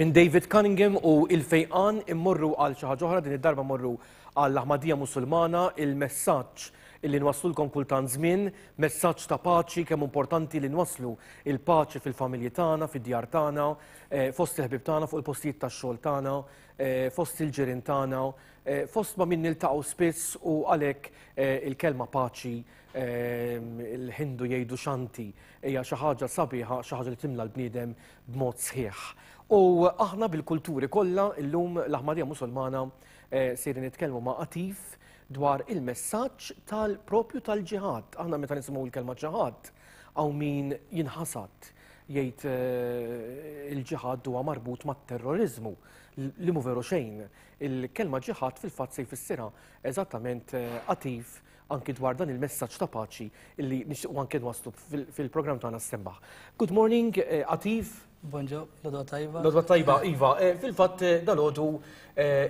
Minn David Cunningham u il-fejqan immorru għal xi ħaġa oħra, din id-darba morru għall Aħmadija Musulmana, il-messaġġ illi nwaslulkom kultant żmien, messaġġ ta' paċi kemm importanti li nwasslu il-paċi fil-familji tagħna, fid-djar tagħna, fost il-ħbib tagħna, fuq il-postijiet tax-xogħol tagħna, fost il-ġirien tagħna, fost ma min niltaqgħu spiss u għalhekk il-kelma paċi il-Ħindu jgħidu xanti hija xi ħaġa sabiħa, xi ħaġa li timla l-bniedem b'mod sħiħ. U aħna bil-kulturi kollha llum l-Aħmadija Musulmana sejrin nitkellmu ma' Atif dwar il-messaġġ propju tal-ġihad. Aħna meta nisimgħu l-kelma ġihad hawn min jinħasad jgħid il-ġihad huwa marbut mat-terrorizmu li mhu veru xejn. Il-kelma ġihad fil-fatt se jfissirha eżattament Atif anki dwar dan il-messaġġ ta' paċi illi nixtiequ anke nwasslu fil-programm tagħna stembaħ. Good morning, Atif. Bonġo, l-odwa tajba. L-odwa tajba, Iva. Fil-fatt dal-għodu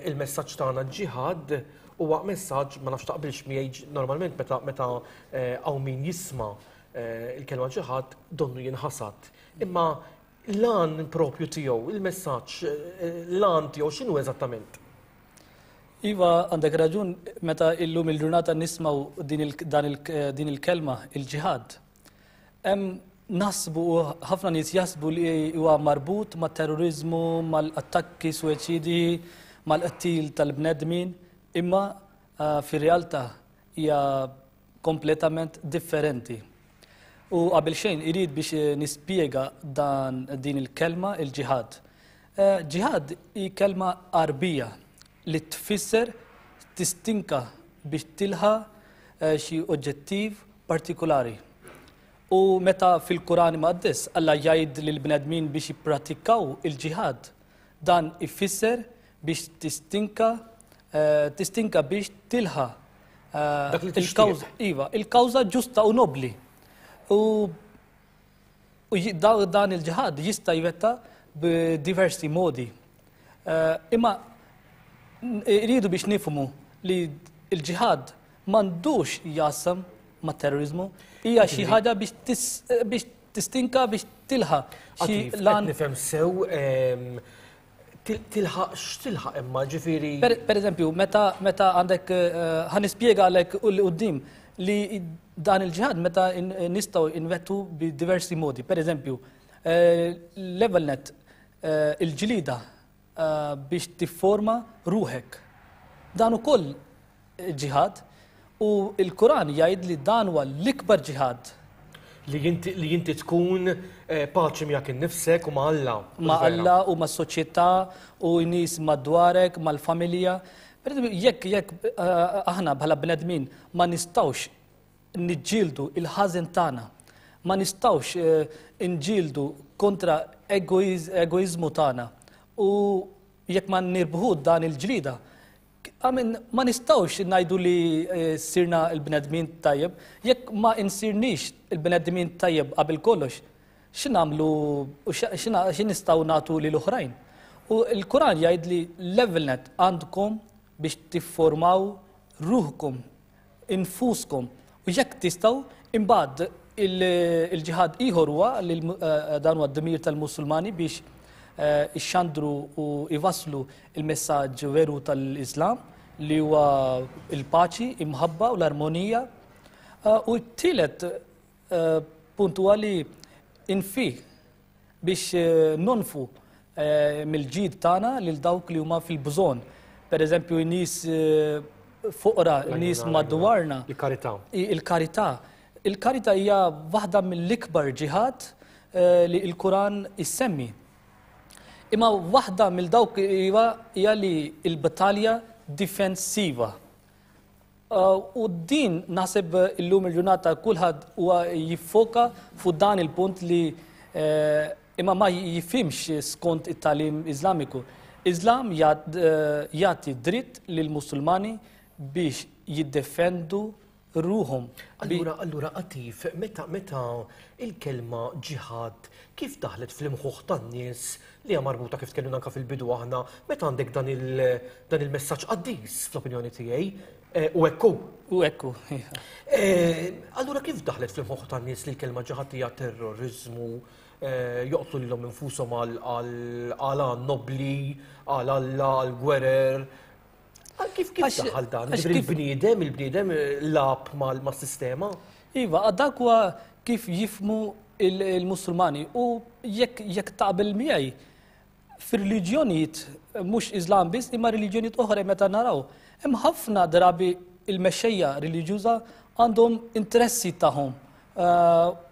il-messaġġ tagħna ġihad huwa messaġġ ma nafx taqbilx miegħi normalment meta hawn min jisma' il-kelma ġihad donnu jinħasad. Imma l-għan propju tiegħu, il-messaġġ l-għan tiegħu x'inhu eżattament? Iva, għandek raġun, meta illum il-ġurnata nismaw din il-kelma, il-ġihad. Nasbu, ħafna nies jasbu li huwa marbut ma' terrorizmu, mal-attakki suwiċidi, mal-qattil tal-bnedmin, imma fir-realtà hija kompletament differenti. U qabel xejn irid biex nispjega din il-kelma, il-ġihad. Ġihad hi kelma Arbija li tfisser tistinka biex tilħa xi oġġettiv partikolari. U meta fil-Qur'an Muqaddas Alla jgħid lil bnedmin biex jippratikaw il-ġihad, dan ifisser biex tistinka biex tilħa il-kawża ġusta u nobli. U dan il-ġihad jista' jwetta b'diversi modi. Imma iridu biex nifhmu li l-ġihad m'għandux jassam ma' terrorizmu, hija xi ħaġa biex tistinka biex tilħa xi lan. Nifhem sew tilħaq imma ġifieri. Pereżempju, meta għandek ħanispjega għalek quddiem li dan il-ġihad meta nistgħu inwettu b'diversi modi. Pereżempju, level net il-ġlida biex tifforma ruħek. Dan ukoll ġihad u l-Quran jgħid li dan huwa l-ikbar ġihad. Li inti tkun paċi miegħek innifsek u ma' Alla. Ma' Alla u mas-soċjetà u n-nies madwarek, mal-familja. Jekk aħna bħala bnedmin ma nistgħux niġġieldu il-ħażen tagħna, ma nistgħux inġieldu kontra egoiżmu tagħna u jekk ma nirbħu dan il-ġlida, ma nistgħux ngħidu li sirna l-bnedmin tajjeb, jekk ma insirniex il-bnedmin tajjeb qabel kollox, x'nagħmlu u x'nistgħu nagħtu lil oħrajn. U l-Quran jgħid li level net għandkom biex tifformaw ruħkom, infuskom, u jekk tistgħu imbagħad il-ġihad ieħor huwa dan huwa d-dmir tal-Musulmani biex ixxandru u iwasslu il-messaġġ veru tal-Islam li huwa il-paċi, imħabba u l-armonija. U t-tielet punt huwa li infih biex nonfu mill-ġid tagħna lil dawk li huma fil-bżonn. Pereżempju n-nies foqra, n-nies madwarna. Il-karità. Il-karità. Il-karità hija waħda mill-ikbar ġihad li l-Quran issemmi. Imma waħda mill-dawk hija li l-battalja difensiva. U din naħseb illum il-ġurnata kulħadd huwa jiffoka fuq dan il-punt li imma ma jifhimx skont it-tagħlim Iżlamiku. Iżlam jagħti dritt lill-Musulmani biex jiddefendu ruhom. Allura Atif, meta il-kelma ġihad kif daħlet fl-imħuħ tan-nies li hija marbuta kif tkellimna anke fil-bidu aħna, meta għandek dan il-messaġġ qaddis fl-opinjoni tiegħi u ekku. U ekku. Allura kif daħlet fl-imħuħ tan-nies li l-kelma ġihad hija terrorizmu, joqtlu lilhom infushom għal nobli, għal Alla, għal gwerer. Kif daħal dan? Il-bniedem lab mal-sistema? Iva, dak huwa kif jifmu il-Musulmani u jekk taqbel miegħi fir-reliġjonijiet mhux Islam biss imma reliġjonijiet oħra meta naraw. Hemm ħafna drabi il-mexxejja reliġjuża għandhom interessi tagħhom.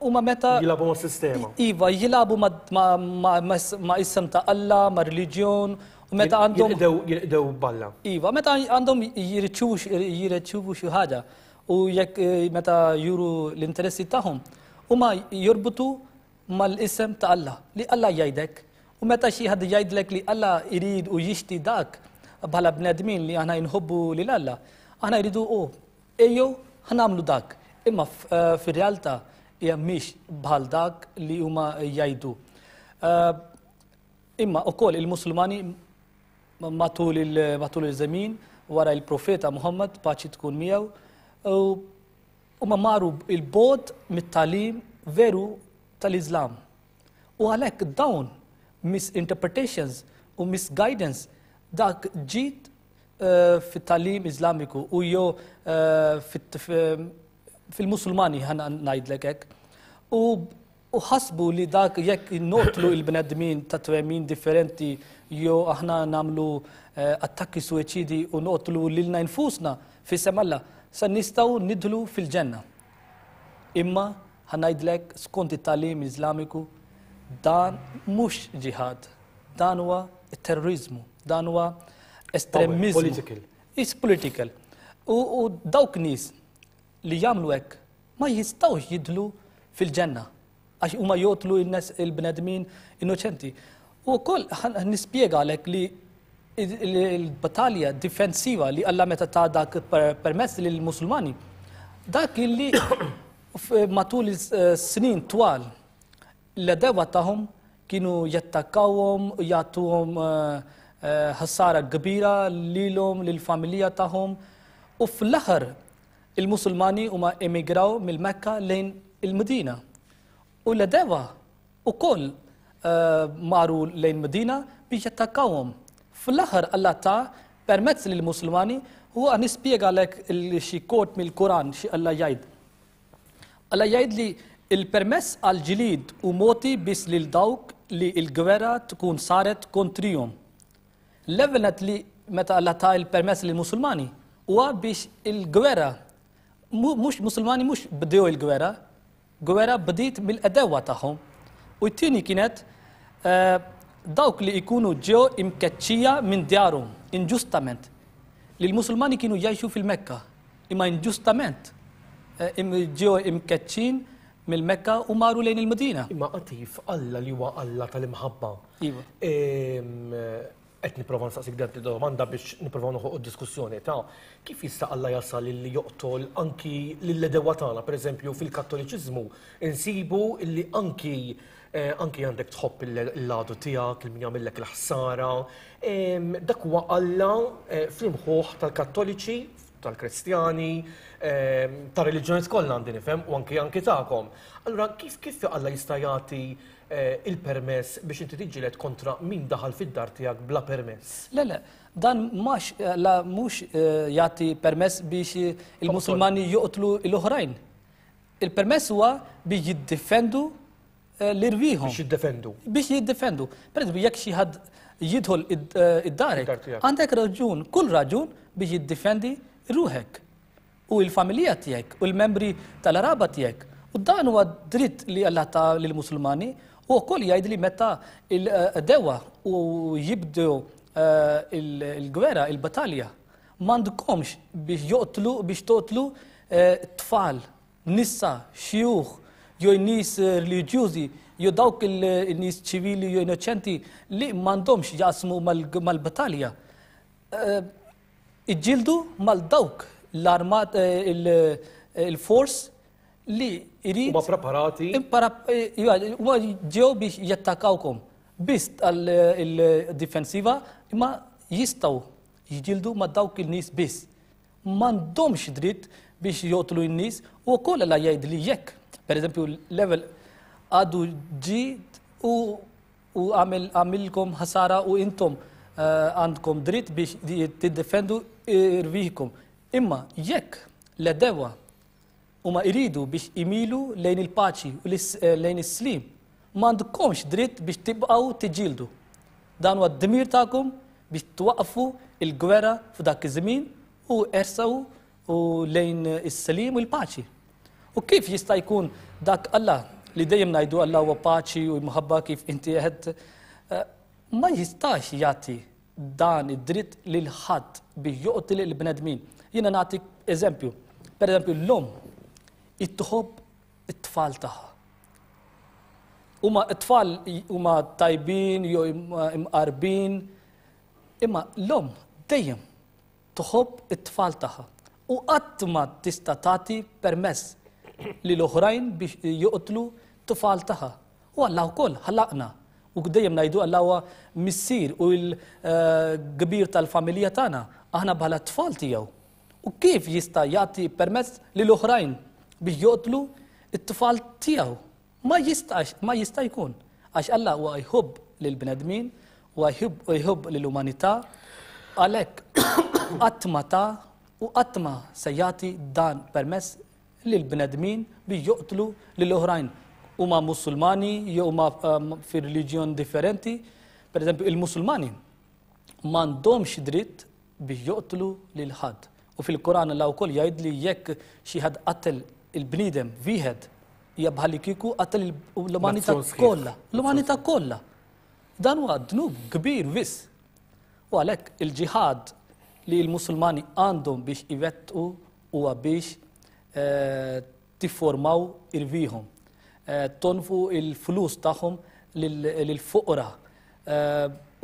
Huma meta jilabu mas-sistema. Iva, jilabu ma' isem ta' Alla, ma' reliġjon. U meta għandhom jirqdew balla. Iva, meta għandhom jirċivu xi ħaġa u jekk meta juru l-interessi tagħhom huma jorbutu mal-isem ta' Alla li Alla jgħidek u meta xi ħadd jgħidlek li Alla jrid u jixti dak bħala bnedmin li aħna jinħobbu lil Alla, aħna jridu ejjew ħnamlu dak. Imma fir-realtà hija mhix bħal dak li huma jgħidu. Imma wkoll il-Musulmani matul il-żemien wara il-Profeta Muhammad paċi tkun miegħu u ma maru il-bod mit-talim veru tal-Islam. U għalhekk dawn misinterpretations u misguidance dak ġiet fit-talim Islamiku u jew fil-Musulmani ħana ngħidlek hekk. U ħasbu li dak jekk notlu il-bnedmin ta' twemmin differenti jew aħna nagħmlu attakki suwiċidi u notlu lilna nfusna f'isem Alla sa nistgħu nidħlu fil-ġenna. Imma ħanajdlek skont it-talim Iżlamiku dan mhux ġihad, dan huwa terrorizmu, dan huwa estremizmu. Political. Is political. U dawk nies li jagħmlu hekk ma jistgħux jidħlu fil-ġenna għax huma jotlu il-bnedmin innoċenti. U wkoll nispjega għalhekk li il-battalja difensiva li Alla meta ta' dak permess lill-Musulmani dak li matul is-snin twal l-edewa tagħhom kienu jattakkawhom u jagħtuhom ħsara kbira lilhom lill-familja tagħhom u fl-aħħar il-Musulmani huma emigraw mill-Mekka lejn il-Medina. U l-edewa wkoll maru lejn Medina biex jattakkawhom. Fl-aħħar Alla ta' permezz lill-Musulmani huwa nispjega għalhekk xi kort mill-Quran xi Alla jgħid. Alla jgħid li il-permess għal ġilid u moti biss lil dawk li l-gwerra tkun saret kontrihom. L-evelnet li meta Alla ta' il-permess lill-Musulmani huwa biex il-gwerra mhux Musulmani mhux bdew il-gwerra, gwerra bdiet mill-edewa tagħhom. U t-tieni kienet dawk li jkunu ġew imkeċċija minn djarhom inġustament. Li l-Musulmani kienu jgħixu fil-Mekka imma inġustament ġew imkeċċin mill-Mekka u maru lejn il-Medina. Imma Atif Alla li huwa Alla tal-imħabba. Iva. Qed nipprova nsaqsik dan domanda biex nipprova noħuq id-diskussjoni ta' kif jista' Alla jasal li joqtol anki lill-edewa tagħna, pereżempju fil-Kattoliċiżmu insibu li anki għandek tħobb il-ladu tiegħek, il-min jagħmellek il-ħsara. Dak huwa Alla fl-imħuħ tal-Kattoliċi, tal-Kristjani, ta' reliġjoni kollha għandi nifhem u anki tagħkom. Allura kif Alla jista' jagħti il-permess biex inti tiġġieled kontra min daħal fid-dar tiegħek bla permess? Le, dan mhux jagħti permess biex il-Musulmani joqtlu l-oħrajn. Il-permess huwa biex jiddefendu l-irwieħhom. Biex jiddefendu. Pereżempju jekk xi ħadd jidħol id-darek, għandek raġun, kull raġun biex jiddefendi ruħek u l-familja tiegħek u l-membri tal-araba tiegħek. U dan huwa dritt li Alla ta' lill-Musulmani u wkoll jgħid li meta il-dewa u jibdew il-gwerra, il-battalja, m'għandkomx biex toqtlu tfal, nisa, xjuħ, jew nies reliġjużi, jew dawk il-nies ċivili jew innoċenti li m'għandhomx jaqsmu mal-battalja. Iġġieldu mal-dawk l-armat il-fors li jrid Huma preparati. Huma ġew biex jattakawkom biss il-difensiva imma jistgħu jiġildu ma' dawk il-nies biss. M'għandhomx dritt biex joqtlu n-nies u wkoll alla jgħid li jekk, pereżempju level għadu ġid u għamilkom ħasara u intom għandkom dritt biex tiddefendu irviħkom. Imma jekk l-edewa huma jridu biex imilu lejn il-paċi u lejn is-slim, m'għandkomx dritt biex tibqgħu tiġildu. Dan huwa d-dmir tagħkom biex twaqqfu il-gwerra f'dak iż-żmien u ersaw u lejn is-salim u l-paċi. U kif jista' jkun dak Alla li dejjem ngħidu Alla huwa paċi u mħabba kif inti qed ma jistax jagħti dan id-dritt lil ħadd biex joqtil il-bnedmin. Jiena nagħtik eżempju. Pereżempju l-om itħobb it-tfal tagħha. Huma t-tfal huma tajbin jew imqarbin, imma l-om dejjem tħobb it-tfal tagħha u qatt ma tista' tagħti permess lil oħrajn biex joqtlu t-tfal tagħha. U Alla wkoll ħallaqna u dejjem ngħidu Alla huwa missier u l-kbir tal-familja tagħna, aħna bħala t-tfal tiegħu. U kif jista' jagħti permess lil oħrajn biex joqtlu it-tfal tiegħu? Ma jista' jkun għax Alla huwa jħobb lill-bnedmin u jħobb lill-umanità għalhekk qatt ma ta' u qatt ma se jagħti dan permess lill-bnedmin biex joqtlu lil oħrajn huma Musulmani jew huma fi reliġjon differenti. Pereżempju il-Musulmani m'għandhomx dritt biex joqtlu lil ħadd. U fil-Quran Alla wkoll jgħid li jekk xi ħadd qatel il-bniedem wieħed hija bħalli kieku qatel l-umanità kollha. L-umanità kollha. Dan huwa dnub kbir wis. U għalhekk il-ġihad li l-Musulmani għandhom biex iwettqu huwa biex tiffurmaw irwieħhom, tonfu il-flus tagħhom lil-fuqra,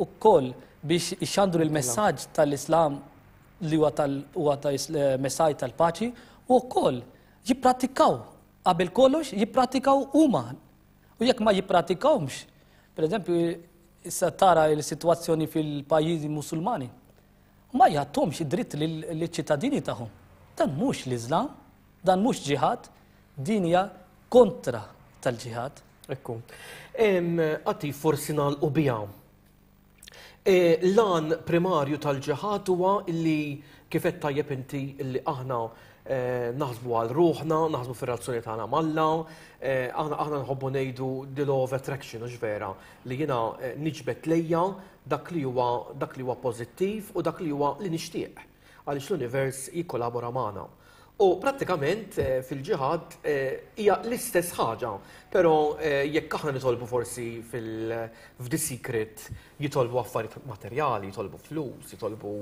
ukoll biex ixxandru il-messaġġ tal-Islam li huwa messaġġ tal-paċi u wkoll jippratikaw qabel kollox jippratikaw huma. U jekk ma jippratikawhomx, pereżempju issa tara l-sitwazzjoni fil-pajjiżi Musulmani, ma jagħthomx id-dritt lill-ċittadini tagħhom. Dan mhux l-Iżlam, dan mhux ġihad, din hija kontra tal-ġihad. Ekku. Għati forsi nagħlqu biha. L-għan primarju tal-ġihad huwa li kif qed tajjeb inti li aħna naħsbu għal ruħna, naħsbu fir-relazzjoni tagħna mal-Alla, aħna nħobbu ngħidu the law of attraction mhux vera li jiena niġbed lejja dak li huwa pożittiv u dak li huwa li nixtieq għaliex l-univers jikkolabora magħna. U prattikament fil-ġihad hija l-istess ħaġa, però jekk aħna nitolbu forsi f'The Secret jitolbu affarijiet materjali, jitolbu flus, jitolbu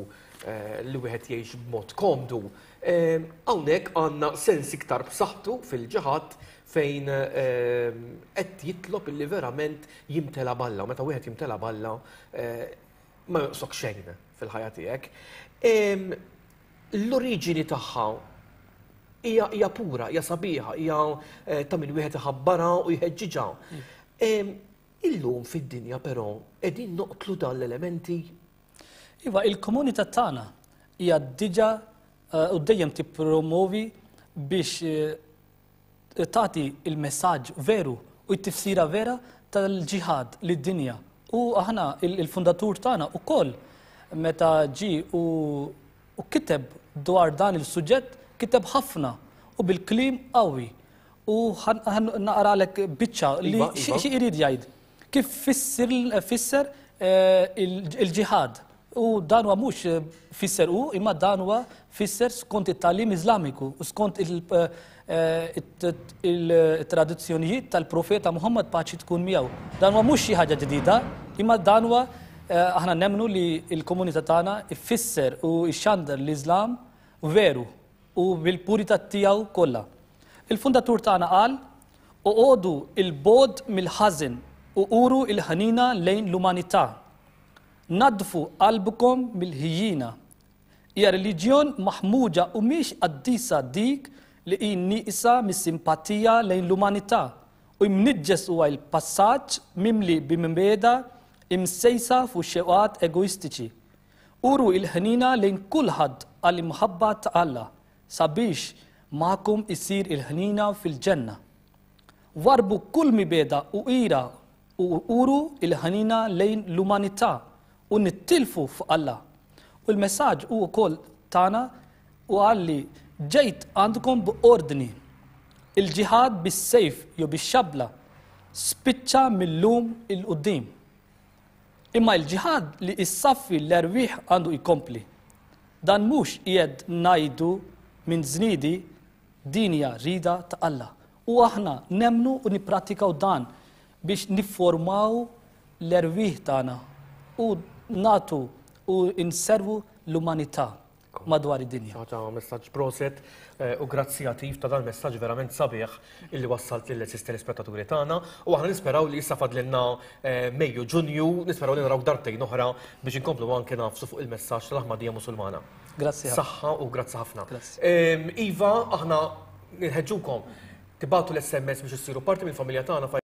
li wieħed jgħix b'mod komdu. Hawnhekk għandna sens iktar b'saħħtu fil-ġihad fejn qed jitlob illi verament jimtela balla, u meta wieħed jimtela balla ma joqsok xejn fil-ħajja tiegħek. L-oriġini tagħha hija pura, hija sabiħa, hija ta' min wieħed iħabbarha u jħeġġiġha. Illum fid-dinja però qegħdin noqtlu dan l-elementi. Iva, il-komunità tagħna hija diġà u dejjem tippromovi biex tagħti il-messaġġ veru u t-tifsira vera tal-ġihad lid-dinja. U aħna il-fundatur tagħna wkoll meta ġi u kiteb dwar dan il-suġġett kiteb ħafna u bil-kliem qawwi. U naqralek biċċa li xi jrid jgħid. Kif fisser il-ġihad. U dan huwa mhux fisser imma dan huwa fisser skont it-tagħlim Iżlamiku u skont il-tradizzjonijiet tal-Profeta Muhammad paċi tkun miegħu. Dan huwa mhux xi ħaġa ġdida, imma dan huwa aħna nemmnu li l-komunità tagħna ifisser u xxandar l-Iżlam veru u bil-purità tiegħu kollha. Il-fundatur tagħna qal uqogħdu il-bod mill-ħażin u uru il-ħanina lejn l-umanità. Nadfu qalbukom mill-ħijjina. Hija reliġjon maħmuġa u mhix qaddisa dik li hi nieqsa mis-simpatija lejn l-umanità u jmniġġes huwa l-passaġġ mimli b'mibeda imsejsa fuq xewqat egoistiċi. Uru il-ħnina lejn kulħadd għall-imħabba ta' Alla sabiex magħkom isir il-ħnina fil-ġenna. Warbu kull mibeda u ira u uru il-ħnina lejn l-umanità u nittilfu fuq Alla. U l-messaġġ u wkoll tagħna u għalli ġejt għandkom b'ordni. Il-ġihad bis-sejf jew bix-xabla spiċċa mill-lum il-qudiem. Imma l-ġihad li issaffi l-erwieħ għandu jkompli. Dan mhux qiegħed ngħidu minn żniedi dinja rida ta' Alla. U aħna nemnu u nippratikaw dan biex nifformaw l-erwieħ tagħna u natu u inservu l-umanità madwar id-dinja. ħaġa messaġġ proset u grazzjativ ta' dan messaġġ verament sabiħ illi wassalt lil telespettaturi tagħna u aħna nisperaw li issa fadlilna Mejju, Ġunju, nisperaw li naraw darbtejn oħra biex inkomplu anke nafsu fuq il-messaġġ tal-Aħmadija Musulmana. Grazzi ħafna. Saħħa u grazzi ħafna. Iva, aħna nħeġġukom tibgħatu l-SMS biex issiru parti mill-familja tagħna